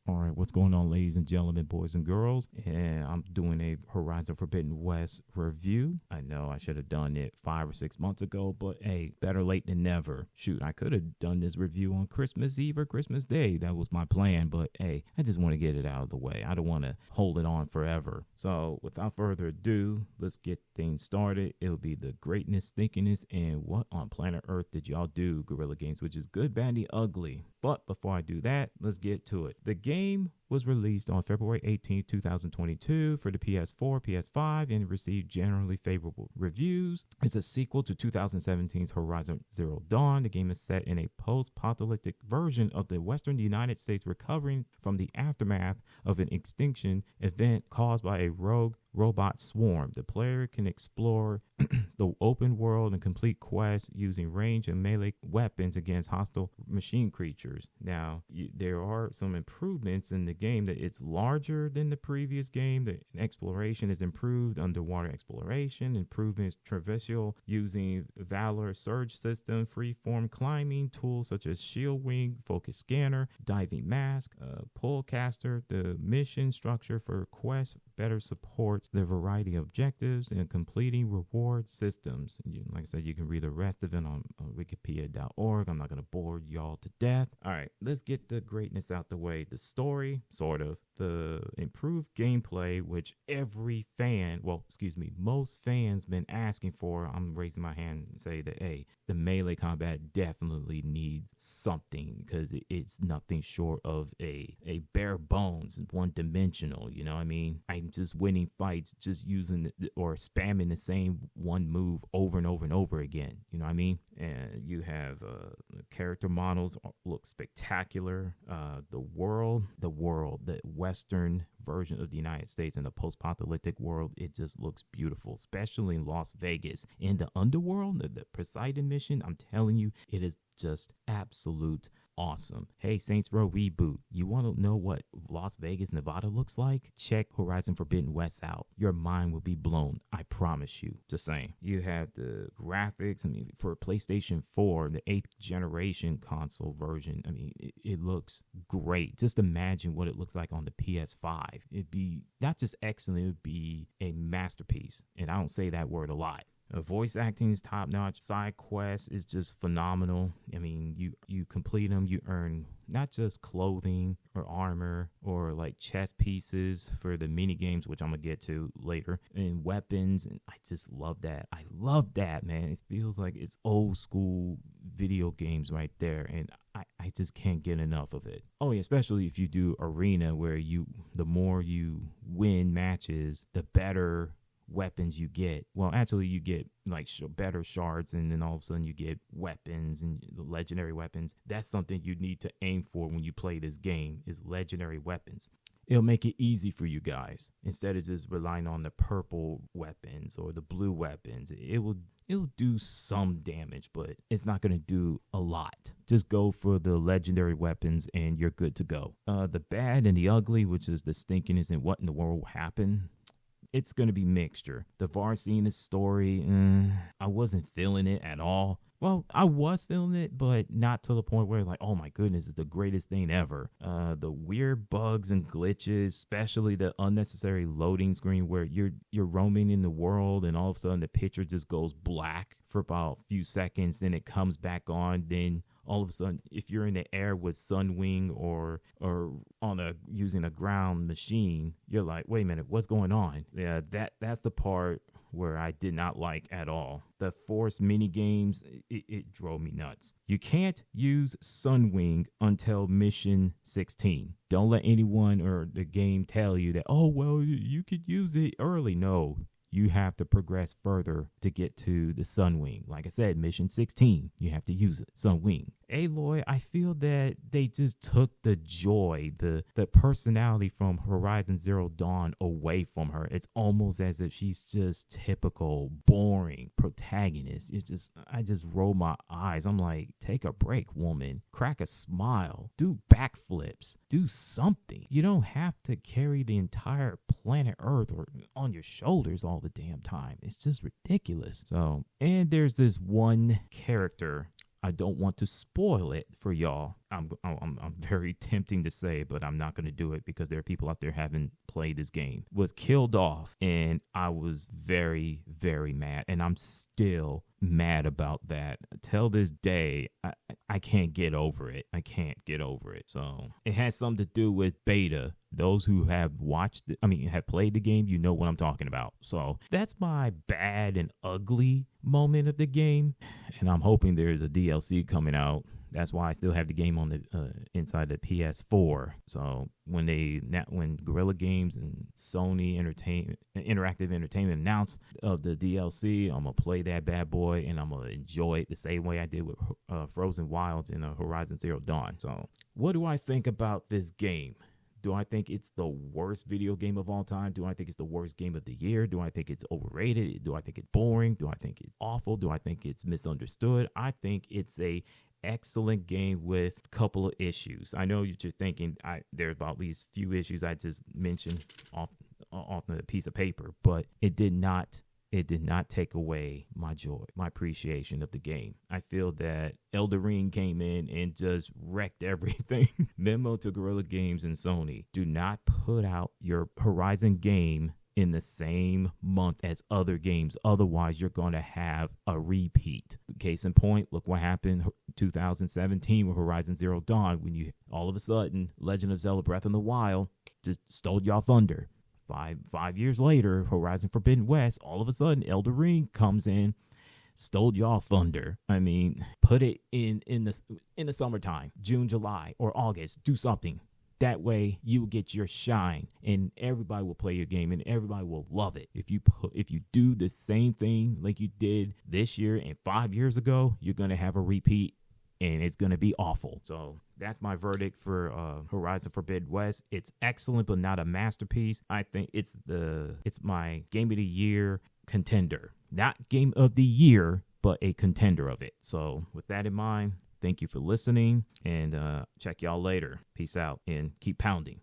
All right, what's going on, ladies and gentlemen, boys and girls? And I'm doing a Horizon Forbidden West review. I know I should have done it 5 or 6 months ago, but hey, better late than never. Shoot, I could have done this review on Christmas Eve or Christmas Day. That was my plan, but hey, I just want to get it out of the way. I don't want to hold it on forever. So without further ado, let's get things started. It'll be the greatness, stinkiness, and what on planet Earth did y'all do, Guerrilla Games, which is good, bad, and ugly. But before I do that, let's get to it. The game was released on February 18th, 2022 for the PS4, PS5, and received generally favorable reviews. It's a sequel to 2017's Horizon Zero Dawn. The game is set in a post-apocalyptic version of the Western United States recovering from the aftermath of an extinction event caused by a rogue robot swarm. The player can explore the open world and complete quests using range and melee weapons against hostile machine creatures. Now, there are some improvements in the game. That it's larger than the previous game. The exploration is improved, underwater exploration, improvements traversal using Valor Surge system, freeform climbing tools such as shield wing, focus scanner, diving mask, pull caster. The mission structure for quests better supports the variety of objectives and completing reward systems. Like I said, you can read the rest of it on wikipedia.org. I'm not going to bore y'all to death. All right, let's get the greatness out the way. The story, sort of. The improved gameplay, which most fans been asking for. I'm raising my hand and say that, hey, the melee combat definitely needs something because it's nothing short of a bare bones, one-dimensional, you know what I mean? I'm just winning fights, just using or spamming the same one move over and over and over again, you know what I mean? And you have character models look spectacular. The world, the Western version of the United States in the post-apocalyptic world, it just looks beautiful, especially in Las Vegas. In the underworld, the Poseidon mission, I'm telling you, it is just absolute awesome. Hey, Saints Row reboot. You want to know what Las Vegas, Nevada looks like? Check Horizon Forbidden West out. Your mind will be blown. I promise you. Just saying. You have the graphics. I mean, for PlayStation 4, the 8th generation console version, I mean, it looks great. Just imagine what it looks like on the PS5. It'd be not just excellent, it would be a masterpiece. And I don't say that word a lot. Voice acting is top notch. Side quests is just phenomenal. I mean, you complete them, you earn not just clothing or armor or like chest pieces for the mini games, which I'm gonna get to later, and weapons. And I just love that. I love that, man. It feels like it's old school video games right there, and I just can't get enough of it. Oh yeah, especially if you do arena, where the more you win matches, the better weapons you get. Well, actually you get like better shards, and then all of a sudden you get weapons and legendary weapons. That's something you need to aim for when you play this game, is legendary weapons. It'll make it easy for you guys instead of just relying on the purple weapons or the blue weapons. It'll do some damage, but it's not going to do a lot. Just go for the legendary weapons and you're good to go. The bad and the ugly, which is the stinkiness and what in the world will happen, it's going to be mixture. The Varsina story, I wasn't feeling it at all. Well, I was feeling it, but not to the point where like, oh my goodness, it's the greatest thing ever. The weird bugs and glitches, especially the unnecessary loading screen where you're roaming in the world and all of a sudden the picture just goes black for about a few seconds, then it comes back on, then all of a sudden, if you're in the air with Sunwing or on using a ground machine, you're like, wait a minute, what's going on? Yeah, that's the part where I did not like at all. The forced mini games, it drove me nuts. You can't use Sunwing until mission 16. Don't let anyone or the game tell you that, oh, well, you could use it early. No. You have to progress further to get to the Sunwing. Like I said, mission 16, you have to use it, Sunwing. Aloy, I feel that they just took the joy, the personality from Horizon Zero Dawn away from her. It's almost as if she's just typical, boring protagonist. I just roll my eyes. I'm like, take a break, woman. Crack a smile. Do backflips. Do something. You don't have to carry the entire planet Earth or on your shoulders all the damn time. It's just ridiculous. So, and there's this one character I don't want to spoil it for y'all. I'm very tempting to say, but I'm not going to do it because there are people out there who haven't played this game. Was killed off, and I was very, very mad, and I'm still mad about that. Till this day, I can't get over it. I can't get over it. So it has something to do with beta. Those who have have played the game, you know what I'm talking about. So that's my bad and ugly moment of the game, and I'm hoping there's a DLC coming out. That's why I still have the game on the inside the PS4. So when Guerrilla Games and Sony Interactive Entertainment announced of the DLC, I'm gonna play that bad boy and I'm gonna enjoy it the same way I did with Frozen Wilds and Horizon Zero Dawn. So what do I think about this game? Do I think it's the worst video game of all time? Do I think it's the worst game of the year? Do I think it's overrated? Do I think it's boring? Do I think it's awful? Do I think it's misunderstood? I think it's a excellent game with a couple of issues. I know you're thinking there's about these few issues I just mentioned off the piece of paper, but it did not take away my joy, my appreciation of the game. I feel that Elden Ring came in and just wrecked everything. Memo to Guerrilla Games and Sony: do not put out your Horizon game in the same month as other games. Otherwise, you're going to have a repeat. Case in point, look what happened 2017 with Horizon Zero Dawn, when you all of a sudden Legend of Zelda Breath of the Wild just stole y'all thunder. Five years later, Horizon Forbidden West, all of a sudden Elden Ring comes in, stole y'all thunder. I mean, put it in the summertime, June, July, or August. Do something. That way you get your shine and everybody will play your game and everybody will love it. If you do the same thing like you did this year and 5 years ago, you're going to have a repeat and it's going to be awful. So that's my verdict for Horizon Forbidden West. It's excellent, but not a masterpiece. I think it's my game of the year contender. Not game of the year, but a contender of it. So with that in mind, thank you for listening, and check y'all later. Peace out and keep pounding.